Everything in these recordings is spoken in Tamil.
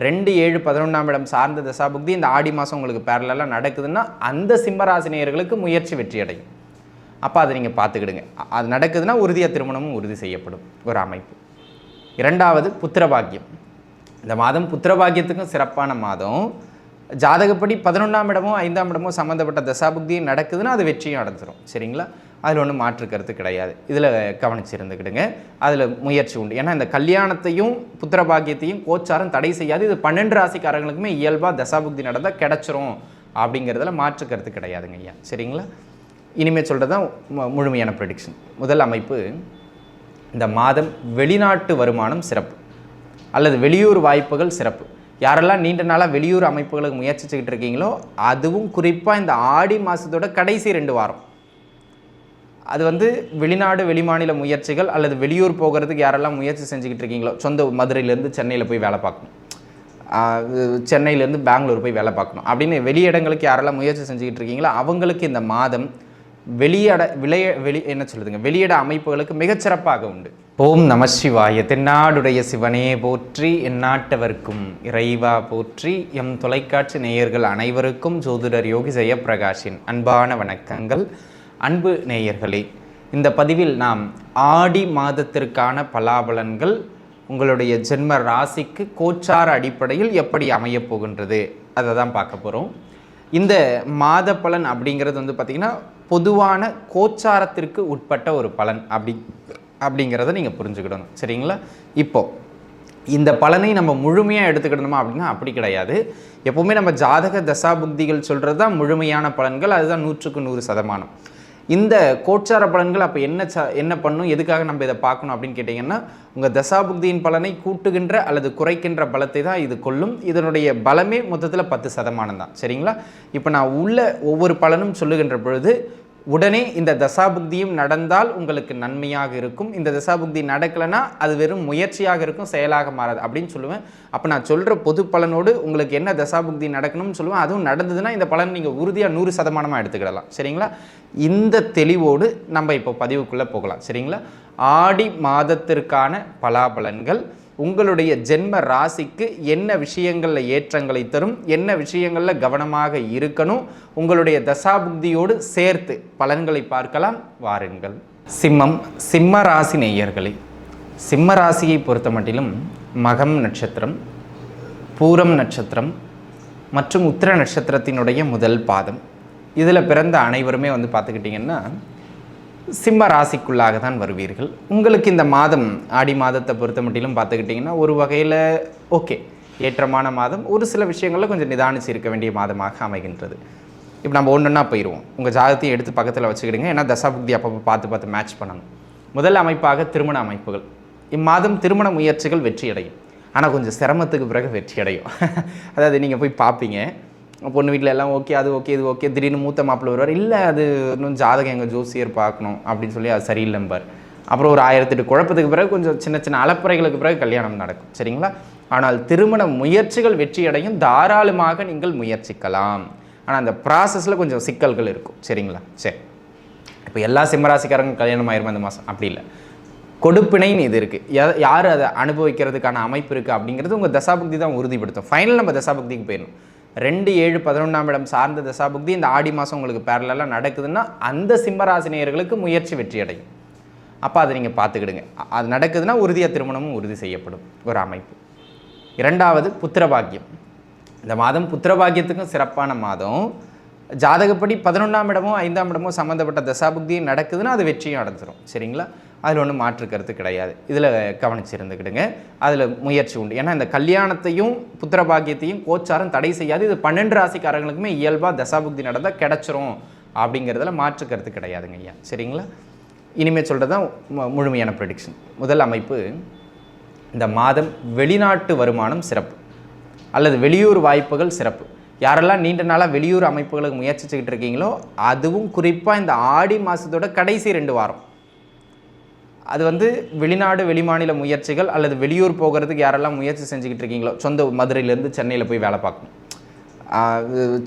2, 7, 11ஆம் இடம் சார்ந்த தசாபுக்தி இந்த ஆடி மாதம் உங்களுக்கு பேரலாக நடக்குதுன்னா அந்த சிம்மராசினியர்களுக்கு முயற்சி வெற்றி அடையும். அப்போ அதை நீங்கள் பார்த்துக்கிடுங்க. அது நடக்குதுன்னா உறுதியாக திருமணமும் உறுதி செய்யப்படும் ஒரு அமைப்பு. 2வது புத்திரபாக்கியம். இந்த மாதம் புத்திரபாக்கியத்துக்கும் சிறப்பான மாதம். ஜாதகப்படி 11ஆம் இடமோ 5ஆம் இடமோ சம்மந்தப்பட்ட தசாபுக்தியும் நடக்குதுன்னா அது வெற்றியும் அடைஞ்சிரும். சரிங்களா? அதில் ஒன்றும் மாற்று கருத்து கிடையாது. இதில் கவனிச்சிருந்துக்கிடுங்க. அதில் முயற்சி உண்டு. ஏன்னா இந்த கல்யாணத்தையும் புத்திரபாக்கியத்தையும் கோச்சாரம் தடை செய்யாது. இது 12 ராசிக்காரங்களுக்குமே இயல்பாக தசாபுக்தி நடந்தால் கிடச்சிரும் அப்படிங்கிறதுல மாற்று கருத்து கிடையாதுங்க ஐயா. சரிங்களா? இனிமேல் சொல்கிறது தான் முழுமையான ப்ரெடிக்ஷன். முதல் அமைப்பு, இந்த மாதம் வெளிநாட்டு வருமானம் சிறப்பு அல்லது வெளியூர் வாய்ப்புகள் சிறப்பு. யாரெல்லாம் நீண்ட நாளாக வெளியூர் அமைப்புகளுக்கு முயற்சிச்சுக்கிட்டு இருக்கீங்களோ அதுவும் குறிப்பாக இந்த ஆடி மாதத்தோட கடைசி 2 வாரம் அது வெளிநாடு வெளிமாநில முயற்சிகள் அல்லது வெளியூர் போகிறதுக்கு யாரெல்லாம் முயற்சி செஞ்சுக்கிட்டு இருக்கீங்களோ, சொந்த மதுரையிலேருந்து சென்னையில் போய் வேலை பார்க்கணும், சென்னையிலேருந்து பெங்களூர் போய் வேலை பார்க்கணும் அப்படின்னு வெளியிடங்களுக்கு யாரெல்லாம் முயற்சி செஞ்சுக்கிட்டு இருக்கீங்களோ அவங்களுக்கு இந்த மாதம் வெளியிட அமைப்புகளுக்கு மிகச்சிறப்பாக உண்டு. ஓம் நம சிவாய. தென்னாடுடைய சிவனே போற்றி, எந்நாட்டவர்க்கும் இறைவா போற்றி. எம் தொலைக்காட்சி நேயர்கள் அனைவருக்கும் ஜோதிடர் யோகி ஜெயப்பிரகாஷின் அன்பான வணக்கங்கள். அன்பு நேயர்களே, இந்த பதிவில் நாம் ஆடி மாதத்திற்கான பலாபலன்கள் உங்களுடைய ஜென்ம ராசிக்கு கோச்சார அடிப்படையில் எப்படி அமையப் போகின்றது அதை தான் பார்க்க போகிறோம். இந்த மாத பலன் அப்படிங்கிறது பார்த்திங்கன்னா பொதுவான கோச்சாரத்திற்கு உட்பட்ட ஒரு பலன் அப்படிங்கிறத நீங்கள் புரிஞ்சுக்கிடணும். சரிங்களா? இப்போது இந்த பலனை நம்ம முழுமையாக எடுத்துக்கிடணுமா அப்படின்னா அப்படி கிடையாது. எப்போவுமே நம்ம ஜாதக தசாபுக்திகள் சொல்கிறது தான் முழுமையான பலன்கள். அதுதான் 100க்கு 100%. இந்த கோச்சார பலன்கள் அப்போ என்ன பண்ணும், எதுக்காக நம்ம இதை பார்க்கணும் அப்படின்னு கேட்டிங்கன்னா, உங்கள் தசாபுக்தியின் பலனை கூட்டுகின்ற அல்லது குறைக்கின்ற பலத்தை தான் இது கொள்ளும். இதனுடைய பலமே மொத்தத்தில் 10% தான். சரிங்களா? இப்போ நான் ஒவ்வொரு பலனும் சொல்லுகின்ற பொழுது உடனே இந்த தசாபுக்தியும் நடந்தால் உங்களுக்கு நன்மையாக இருக்கும், இந்த தசாபுக்தி நடக்கலைன்னா அது வெறும் முயற்சியாக இருக்கும், செயலாக மாறாது அப்படின்னு சொல்லுவேன். அப்போ நான் சொல்கிற பொது பலனோடு உங்களுக்கு என்ன தசாபுக்தி நடக்கணும்னு சொல்லுவேன். அதுவும் நடந்ததுன்னா இந்த பலன் நீங்கள் உறுதியாக 100% எடுத்துக்கிடலாம். சரிங்களா? இந்த தெளிவோடு நம்ம இப்போ பதிவுக்குள்ளே போகலாம். சரிங்களா? ஆடி மாதத்திற்கான பலாபலன்கள் உங்களுடைய ஜென்ம ராசிக்கு என்ன விஷயங்களில் ஏற்றங்களை தரும், என்ன விஷயங்களில் கவனமாக இருக்கணும், உங்களுடைய தசாபுக்தியோடு சேர்த்து பலன்களை பார்க்கலாம். வாருங்கள். சிம்ம ராசி நேயர்களே, சிம்ம ராசியை பொறுத்த மட்டிலும் மகம் நட்சத்திரம், பூரம் நட்சத்திரம் மற்றும் உத்திர நட்சத்திரத்தினுடைய முதல் பாதம் இதில் பிறந்த அனைவருமே பார்த்துக்கிட்டிங்கன்னா சிம்ம ராசிக்குள்ளாக தான் வருவீர்கள். உங்களுக்கு இந்த மாதம் ஆடி மாதத்தை பொறுத்த மட்டிலும் பார்த்துக்கிட்டிங்கன்னா ஒரு வகையில் ஓகே, ஏற்றமான மாதம். ஒரு சில விஷயங்களில் கொஞ்சம் நிதானிச்சு இருக்க வேண்டிய மாதமாக அமைகின்றது. இப்போ நம்ம ஒன்றுன்னா போயிடுவோம். உங்கள் ஜாதகத்தையும் எடுத்து பக்கத்தில் வச்சுக்கிடுங்க. ஏன்னா தசாபுக்தி அப்பப்போ பார்த்து மேட்ச் பண்ணணும். முதல் அமைப்பாக திருமண அமைப்புகள். இம்மாதம் திருமண முயற்சிகள் வெற்றி அடையும். ஆனால் கொஞ்சம் சிரமத்துக்கு பிறகு வெற்றி அடையும். அதாவது நீங்கள் போய் பார்ப்பீங்க, பொண்ணு வீட்டில் எல்லாம் ஓகே, அது ஓகே, இது ஓகே, திடீர்னு மூத்த மாப்பிள்ளை வருவார், இல்லை அது இன்னும் ஜாதகம் எங்கள் ஜோசியர் பார்க்கணும் அப்படின்னு சொல்லி அது சரியில்லைம்பார். அப்புறம் ஒரு 1008 குழப்பத்துக்கு பிறகு கொஞ்சம் சின்ன சின்ன அலப்பறைகளுக்கு பிறகு கல்யாணம் நடக்கும். சரிங்களா? ஆனால் திருமண முயற்சிகள் வெற்றி அடையும். தாராளமாக நீங்கள் முயற்சிக்கலாம். ஆனால் அந்த ப்ராசஸில் கொஞ்சம் சிக்கல்கள் இருக்கும். சரிங்களா? சரி, இப்போ எல்லா சிம்மராசிக்காரங்க கல்யாணம் ஆயிருமா இந்த மாதம்? அப்படி இல்லை. கொடுப்பினைன்னு இது இருக்குது. யார் அதை அனுபவிக்கிறதுக்கான அமைப்பு இருக்குது அப்படிங்கிறது உங்கள் தசாபுக்தி தான் உறுதிப்படுத்தும். ஃபைனல் நம்ம தசாபுக்திக்கு போயிடணும். 2, 7, 11ஆம் இடம் சார்ந்த தசாபுக்தி இந்த ஆடி மாதம் உங்களுக்கு பேரலாக நடக்குதுன்னா அந்த சிம்மராசினியர்களுக்கு முயற்சி வெற்றி அடையும். அப்போ அதை நீங்கள் பார்த்துக்கிடுங்க. அது நடக்குதுன்னா உறுதியாக திருமணமும் உறுதி செய்யப்படும் ஒரு அமைப்பு. 2வது புத்திரபாக்கியம். இந்த மாதம் புத்திரபாக்கியத்துக்கும் சிறப்பான மாதம். ஜாதகப்படி 11ஆம் இடமோ 5ஆம் இடமோ சம்மந்தப்பட்ட தசாபுக்தியும் நடக்குதுன்னா அது வெற்றியும் அடைஞ்சிரும். சரிங்களா? அதில் ஒன்றும் மாற்று கருத்து கிடையாது. இதில் கவனிச்சிருந்துக்கிடுங்க. அதில் முயற்சி உண்டு. ஏன்னா இந்த கல்யாணத்தையும் புத்திரபாக்கியத்தையும் கோச்சாரம் தடை செய்யாது. இது 12 ராசிக்காரங்களுக்குமே இயல்பாக தசாபுக்தி நடந்தால் கிடச்சிரும் அப்படிங்கிறதுல மாற்று கருத்து கிடையாதுங்க ஐயா. சரிங்களா? இனிமேல் சொல்கிறது தான் முழுமையான ப்ரெடிக்ஷன். முதல் அமைப்பு, இந்த மாதம் வெளிநாட்டு வருமானம் சிறப்பு அல்லது வெளியூர் வாய்ப்புகள் சிறப்பு. யாரெல்லாம் நீண்ட நாளாக வெளியூர் அமைப்புகளுக்கு முயற்சிச்சுக்கிட்டு இருக்கீங்களோ அதுவும் குறிப்பாக இந்த ஆடி மாதத்தோட கடைசி 2 வாரம் அது வெளிநாடு வெளிமாநில முயற்சிகள் அல்லது வெளியூர் போகிறதுக்கு யாரெல்லாம் முயற்சி செஞ்சுக்கிட்டு இருக்கீங்களோ, சொந்த மதுரையிலேருந்து சென்னையில் போய் வேலை பார்க்கணும்,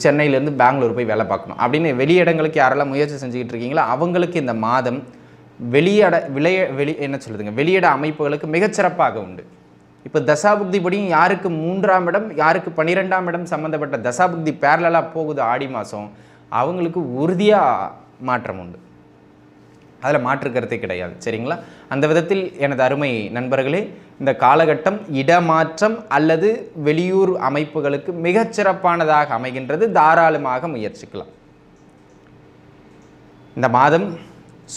சென்னையிலேருந்து பெங்களூர் போய் வேலை பார்க்கணும் அப்படின்னு வெளியிடங்களுக்கு யாரெல்லாம் முயற்சி செஞ்சுக்கிட்டு இருக்கீங்களோ அவங்களுக்கு இந்த மாதம் வெளியிட அமைப்புகளுக்கு மிகச்சிறப்பாக உண்டு. இப்போ தசாபுக்தி படியும் யாருக்கு 3ஆம் இடம், யாருக்கு 12ஆம் இடம் சம்மந்தப்பட்ட தசாபுக்தி பேரலாக போகுது ஆடி மாதம், அவங்களுக்கு உறுதியாக மாற்றம் உண்டு. அதில் மாற்று கருத்தே கிடையாது. சரிங்களா? அந்த விதத்தில் எனது அருமை நண்பர்களே, இந்த காலகட்டம் இடமாற்றம் அல்லது வெளியூர் அமைப்புகளுக்கு மிகச்சிறப்பானதாக அமைகின்றது. தாராளமாக முயற்சிக்கலாம். இந்த மாதம்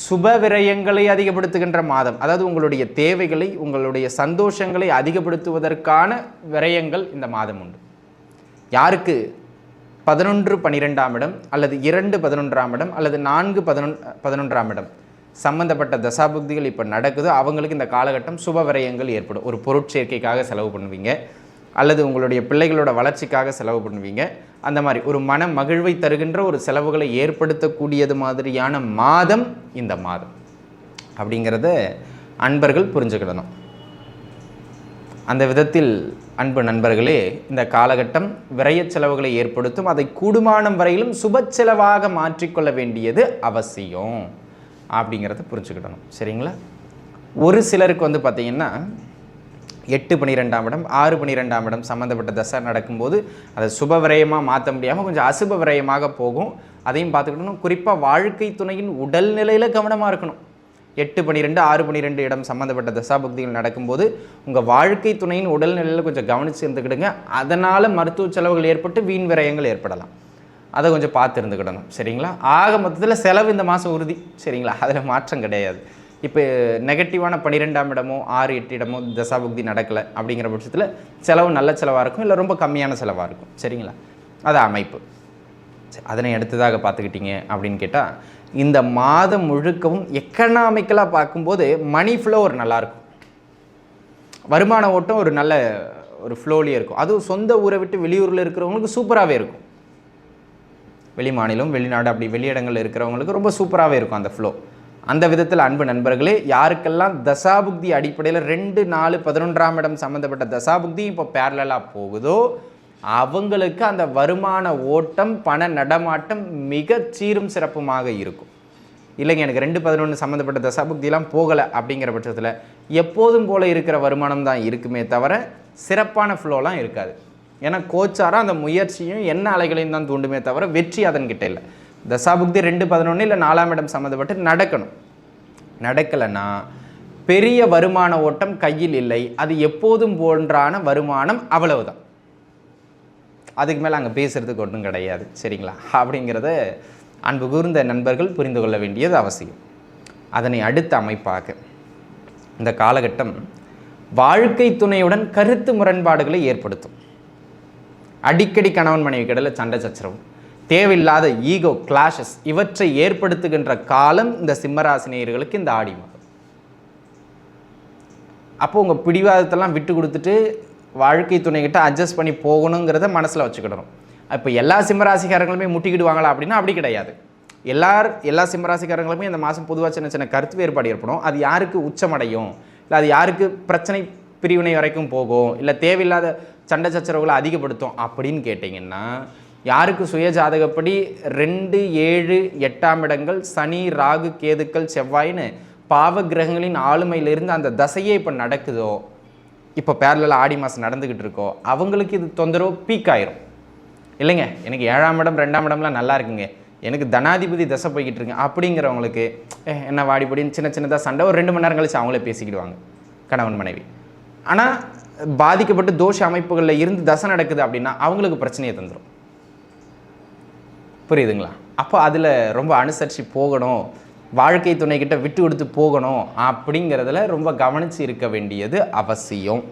சுப விரயங்களை அதிகப்படுத்துகின்ற மாதம். அதாவது உங்களுடைய தேவைகளை, உங்களுடைய சந்தோஷங்களை அதிகப்படுத்துவதற்கான விரயங்கள் இந்த மாதம் உண்டு. யாருக்கு 11 12ஆம் இடம் அல்லது 2 11ஆம் இடம் அல்லது 4 11ஆம் இடம் சம்பந்தப்பட்ட தசாபுக்திகள் இப்போ நடக்குதோ அவங்களுக்கு இந்த காலகட்டம் சுப விரயங்கள் ஏற்படும். ஒரு பொருட்சேர்க்கைக்காக செலவு பண்ணுவீங்க, அல்லது உங்களுடைய பிள்ளைகளோட வளர்ச்சிக்காக செலவு பண்ணுவீங்க. அந்த மாதிரி ஒரு மன மகிழ்வை தருகின்ற ஒரு செலவுகளை ஏற்படுத்தக்கூடியது மாதிரியான மாதம் இந்த மாதம் அப்படிங்கிறத அன்பர்கள் புரிஞ்சுக்கிடணும். அந்த விதத்தில் அன்பு நண்பர்களே, இந்த காலகட்டம் விரய செலவுகளை ஏற்படுத்தும். அதை கூடுமானம் வரையிலும் சுப செலவாக மாற்றிக்கொள்ள வேண்டியது அவசியம் அப்படிங்கிறத புரிஞ்சுக்கிடணும். சரிங்களா? ஒரு சிலருக்கு வந்து பார்த்திங்கன்னா 8 12ஆம் இடம் 6 12ஆம் இடம் சம்மந்தப்பட்ட தசை நடக்கும்போது அதை சுப விரயமாக மாற்ற முடியாமல் கொஞ்சம் அசுப விரயமாக போகும். அதையும் பார்த்துக்கிட்டணும். குறிப்பாக வாழ்க்கை துணையின் உடல்நிலையில் கவனமாக இருக்கணும். 8 12 6 12 இடம் சம்மந்தப்பட்ட தசாபுக்திகள் நடக்கும்போது உங்கள் வாழ்க்கை துணையின் உடல்நிலையில் கொஞ்சம் கவனித்து இருந்துக்கிடுங்க. அதனால் மருத்துவ செலவுகள் ஏற்பட்டு வீண் விரயங்கள் ஏற்படலாம். அதை கொஞ்சம் பார்த்து இருந்துக்கிடணும். சரிங்களா? ஆக மொத்தத்தில் செலவு இந்த மாதம் உறுதி. சரிங்களா? அதில் மாற்றம் கிடையாது. இப்போ நெகட்டிவான 12ஆம் இடமோ 6 8 இடமோ தசாபுக்தி நடக்கலை அப்படிங்கிற பட்சத்தில் செலவு நல்ல செலவாக இருக்கும், இல்லை ரொம்ப கம்மியான செலவாக இருக்கும். சரிங்களா? அது அமைப்பு. அதனை அடுத்ததாக பார்த்துக்கிட்டீங்க அப்படின்னு கேட்டால், இந்த மாதம் முழுக்கவும் எக்கனாமிக்கலாக பார்க்கும்போது மணி ஃப்ளோ ஒரு நல்லாயிருக்கும். வருமான ஓட்டம் ஒரு நல்ல ஒரு ஃப்ளோலியே இருக்கும். அதுவும் சொந்த ஊரை விட்டு வெளியூரில் இருக்கிறவங்களுக்கு சூப்பராகவே இருக்கும். வெளி மாநிலம் வெளிநாடு அப்படி வெளியிடங்கள் இருக்கிறவங்களுக்கு ரொம்ப சூப்பராகவே இருக்கும் அந்த ஃப்ளோ. அந்த விதத்தில் அன்பு நண்பர்களே, யாருக்கெல்லாம் தசாபுக்தி அடிப்படையில் 2 4 11ஆம் இடம் சம்மந்தப்பட்ட தசாபுக்தி இப்போ பேரலாக போகுதோ அவங்களுக்கு அந்த வருமான ஓட்டம் பண நடமாட்டம் மிக சீரும் சிறப்புமாக இருக்கும். இல்லைங்க எனக்கு 2 11 சம்மந்தப்பட்ட தசாபுக்தியெல்லாம் போகலை அப்படிங்கிற பட்சத்தில் எப்போதும் போல் இருக்கிற வருமானம் தான் இருக்குமே தவிர சிறப்பான ஃப்ளோலாம் இருக்காது. ஏன்னா கோச்சாரம் அந்த முயற்சியும் என்ன அலைகளையும் தான் தூண்டுமே தவிர வெற்றி அதன்கிட்ட இல்லை. தசாபுக்தி 2 11 இல்லை 4ஆம் இடம் சம்மந்தப்பட்டு நடக்கணும். நடக்கலைன்னா பெரிய வருமான ஓட்டம் கையில் இல்லை. அது எப்போதும் போன்றான வருமானம், அவ்வளவுதான். அதுக்கு மேலே அங்கே பேசுகிறதுக்கு ஒன்றும் கிடையாது. சரிங்களா? அப்படிங்கிறத அன்பு கூர்ந்த நண்பர்கள் புரிந்து கொள்ள வேண்டியது அவசியம். அதனை அடுத்த அமைப்பாக இந்த காலகட்டம் வாழ்க்கை துணையுடன் கருத்து முரண்பாடுகளை ஏற்படுத்தும். அடிக்கடி கணவன் மனைவி கிடல சண்டை சச்சரவு, தேவையில்லாத ஈகோ கிளாஷஸ் இவற்றை ஏற்படுத்துகின்ற காலம் இந்த சிம்மராசினியர்களுக்கு இந்த ஆடி மாதம். அப்போ உங்கள் பிடிவாதத்தெல்லாம் விட்டு கொடுத்துட்டு வாழ்க்கை துணைகிட்ட அட்ஜஸ்ட் பண்ணி போகணுங்கிறத மனசில் வச்சுக்கிடணும். இப்போ எல்லா சிம்மராசிக்காரங்களுமே முட்டிக்கிடுவாங்களா அப்படின்னா அப்படி கிடையாது. எல்லா சிம்மராசிக்காரங்களுமே இந்த மாதம் பொதுவாக சின்ன சின்ன கருத்து வேறுபாடு ஏற்படும். அது யாருக்கு உச்சமடையும், இல்லை அது யாருக்கு பிரச்சனை பிரிவினை வரைக்கும் போகும், இல்லை தேவையில்லாத சண்டை சச்சரவுகளை அதிகப்படுத்தும் அப்படின்னு கேட்டிங்கன்னா, யாருக்கு சுய ஜாதகப்படி 2 7 8ஆம் இடங்கள் சனி ராகு கேதுக்கள் செவ்வாயின்னு பாவ கிரகங்களின் ஆளுமையிலிருந்து அந்த தசையே இப்போ நடக்குதோ, இப்போ பேரலில் ஆடி மாதம் நடந்துக்கிட்டு இருக்கோ, அவங்களுக்கு இது தொந்தரவு பீக் ஆயிரும். இல்லைங்க எனக்கு 7ஆம் இடம் 2ஆம் இடம்லாம் நல்லா இருக்குங்க, எனக்கு தனாதிபதி தசை போய்கிட்டு இருக்குங்க அப்படிங்கிறவங்களுக்கு என்ன வாடிப்படின்னு சின்ன சின்னதாக சண்டை ஒரு 2 மணி நேரம் கழிச்சு அவங்களே பேசிக்கிடுவாங்க கணவன் மனைவி. ஆனால் பாதிக்கப்பட்டு தோஷ அமைப்புகளில் இருந்து தசை நடக்குது அப்படின்னா அவங்களுக்கு பிரச்சனையை தந்துடும். புரியுதுங்களா? அப்போ அதில் ரொம்ப அனுசரித்து போகணும், வாழ்க்கை துணைக்கிட்ட விட்டு கொடுத்து போகணும் அப்படிங்கிறதுல ரொம்ப கவனித்து இருக்க வேண்டியது அவசியம்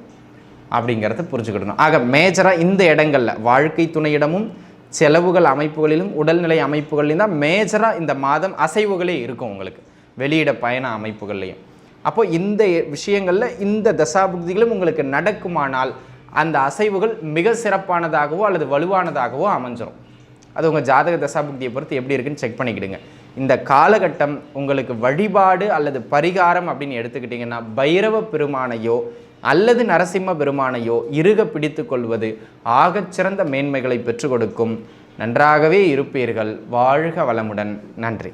அப்படிங்கிறத புரிஞ்சுக்கிடணும். ஆக மேஜராக இந்த இடங்களில் வாழ்க்கை துணையிடமும் செலவுகள் அமைப்புகளிலும் உடல்நிலை அமைப்புகள்லையும் தான் மேஜராக இந்த மாதம் அசைவுகளே இருக்கும் உங்களுக்கு, வெளியிட பயண அமைப்புகள்லையும். அப்போ இந்த விஷயங்களில் இந்த தசாபுக்திகளும் உங்களுக்கு நடக்குமானால் அந்த அசைவுகள் மிக சிறப்பானதாகவோ அல்லது வலுவானதாகவோ அமைஞ்சிடும். அது உங்கள் ஜாதக தசாபுக்தியை பொறுத்து எப்படி இருக்குன்னு செக் பண்ணிக்கிடுங்க. இந்த காலகட்டம் உங்களுக்கு வழிபாடு அல்லது பரிகாரம் அப்படின்னு எடுத்துக்கிட்டிங்கன்னா பைரவ பெருமானையோ அல்லது நரசிம்ம பெருமானையோ இறுக பிடித்து கொள்வது ஆகச்சிறந்த மேன்மைகளை பெற்றுக் கொடுக்கும். நன்றாகவே இருப்பீர்கள். வாழ்க வளமுடன். நன்றி.